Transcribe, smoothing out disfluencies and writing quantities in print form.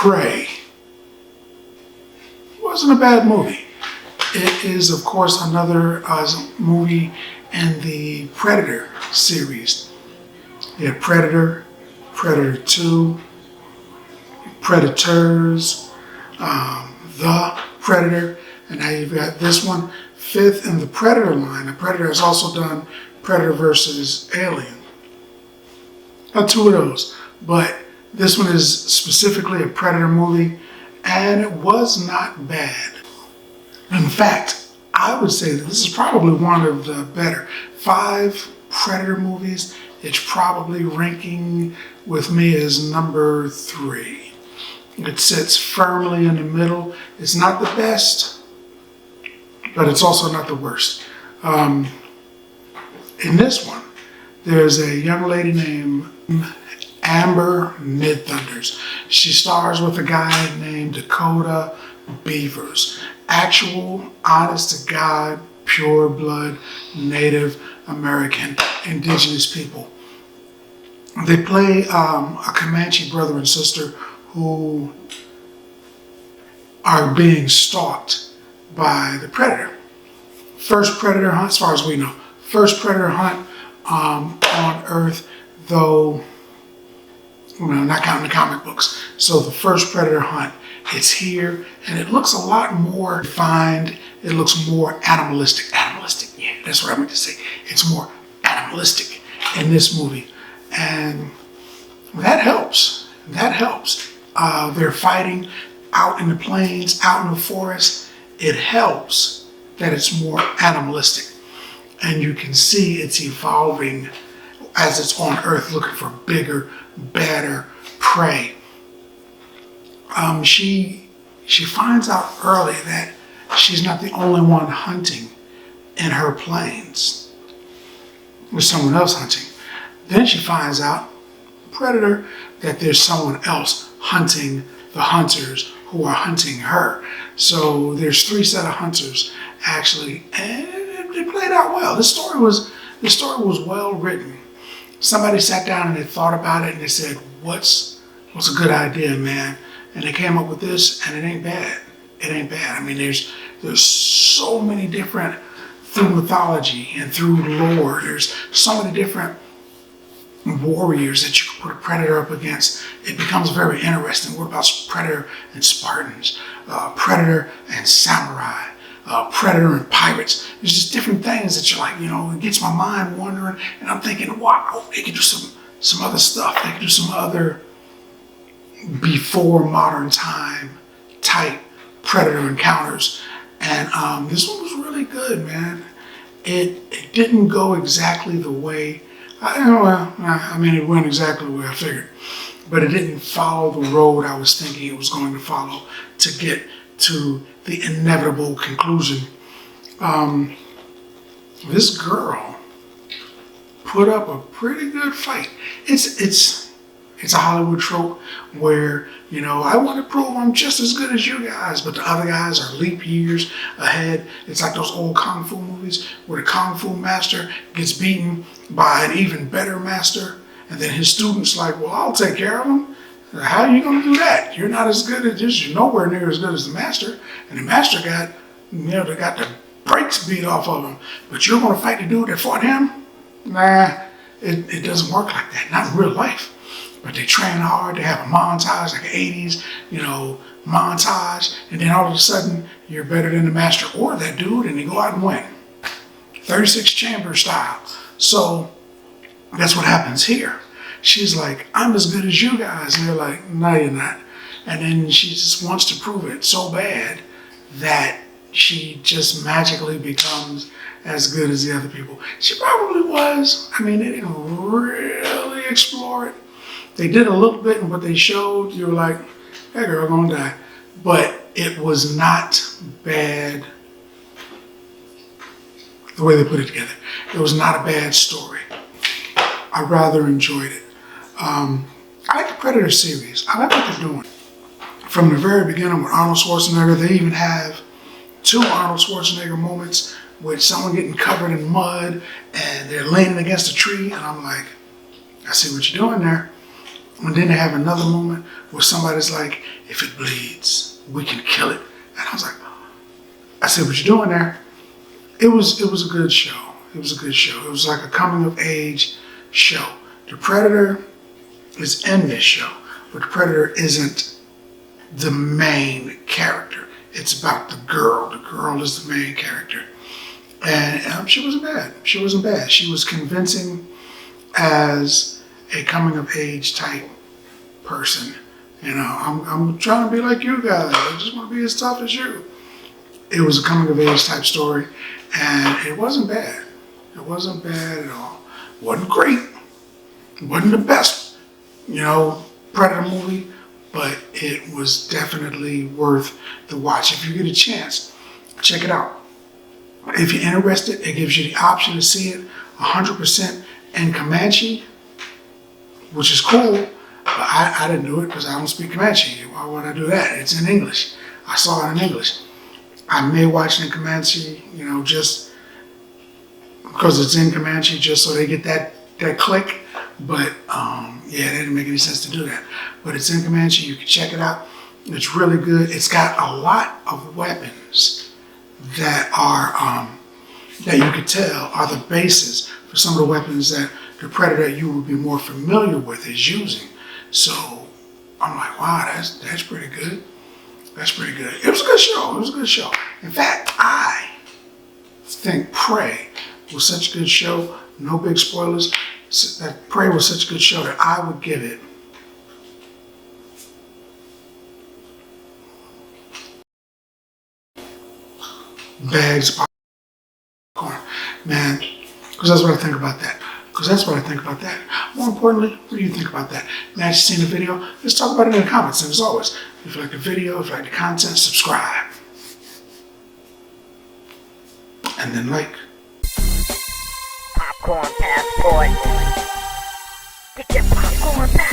Prey wasn't a bad movie. It is, of course, another movie in the Predator series. You have Predator, Predator 2, Predators, The Predator, and now you've got this one, fifth in the Predator line. The Predator has also done Predator versus Alien. Not two of those, but this one is specifically a Predator movie, and it was not bad. In fact, I would say that this is probably one of the better 5 Predator movies. It's probably ranking with me as number 3. It sits firmly in the middle. It's not the best, but it's also not the worst. In this one, there's a young lady named Amber Midthunders. She stars with a guy named Dakota Beavers. Actual, honest-to-God, pure-blood, Native American, indigenous people. They play a Comanche brother and sister who are being stalked by the Predator. First Predator hunt, as far as we know. First Predator hunt on Earth, though, not counting the comic books. So the first Predator hunt, it's here, and it looks a lot more refined. It looks more animalistic. Animalistic, yeah, that's what I meant to say. It's more animalistic in this movie, and that helps. That helps. They're fighting out in the plains, out in the forest. It helps that it's more animalistic, and you can see it's evolving as it's on Earth looking for bigger, better prey. She finds out early that she's not the only one hunting in her plains. There's someone else hunting. Then she finds out, Predator, that there's someone else hunting the hunters who are hunting her. So there's 3 set of hunters actually, and it played out well. This story was well written. Somebody sat down and they thought about it and they said, what's a good idea, man? And they came up with this, and it ain't bad. It ain't bad. I mean, there's so many different, through mythology and through lore, there's so many different warriors that you can put a Predator up against. It becomes very interesting. What about Predator and Spartans? Predator and samurai? Predator and pirates? There's just different things that you're like, it gets my mind wandering, and I'm thinking, wow, they could do some other stuff. They could do some other before modern time type Predator encounters, and this one was really good, man. It didn't go exactly the way it went exactly the way I figured, but it didn't follow the road I was thinking it was going to follow to get to the inevitable conclusion. This girl put up a pretty good fight. It's a Hollywood trope where, I want to prove I'm just as good as you guys, but the other guys are leap years ahead. It's like those old Kung Fu movies where the Kung Fu master gets beaten by an even better master, and then his student's like, well, I'll take care of him. How are you going to do that? You're not as good at this. You're nowhere near as good as the master. And the master got the brakes beat off of him. But you're going to fight the dude that fought him? Nah, it doesn't work like that. Not in real life. But they train hard. They have a montage, like an 80s, montage. And then all of a sudden, you're better than the master or that dude, and they go out and win. 36 chamber style. So that's what happens here. She's like, I'm as good as you guys. And they're like, no, you're not. And then she just wants to prove it so bad that she just magically becomes as good as the other people. She probably was. I mean, they didn't really explore it. They did a little bit in what they showed. You were like, that girl gonna die. But it was not bad the way they put it together. It was not a bad story. I rather enjoyed it. I like the Predator series. I like what they're doing. From the very beginning with Arnold Schwarzenegger, they even have 2 Arnold Schwarzenegger moments with someone getting covered in mud and they're leaning against a tree, and I'm like, I see what you're doing there. And then they have another moment where somebody's like, if it bleeds, we can kill it. And I was like, I said, what you doing there? It was a good show. It was a good show. It was like a coming of age show. The Predator is in this show, but the Predator isn't the main character. It's about the girl. The girl is the main character. And she wasn't bad. She wasn't bad. She was convincing as a coming of age type person. You know, I'm trying to be like you guys. I just want to be as tough as you. It was a coming of age type story, and it wasn't bad. It wasn't bad at all. It wasn't great. It wasn't the best, you know, Predator movie, but it was definitely worth the watch. If you get a chance, check it out. If you're interested, it gives you the option to see it 100% in Comanche, which is cool. But I didn't do it because I don't speak Comanche. Why would I do that? It's in English. I saw it in English. I may watch it in Comanche, you know, just because it's in Comanche, just so they get that click. But yeah, it didn't make any sense to do that. But it's in Comanche. You can check it out. It's really good. It's got a lot of weapons that are that you could tell are the basis for some of the weapons that the Predator you would be more familiar with is using. So I'm like, wow, that's pretty good. That's pretty good. It was a good show. It was a good show. In fact, I think Prey was such a good show. No big spoilers. That Prey was such a good show that I would give it bags of popcorn, man. Because that's what I think about that. More importantly, what do you think about that? Now you've seen the video, let's talk about it in the comments. And as always, if you like the video, if you like the content, subscribe. And then like. Popcorn passport. Get your popcorn passport.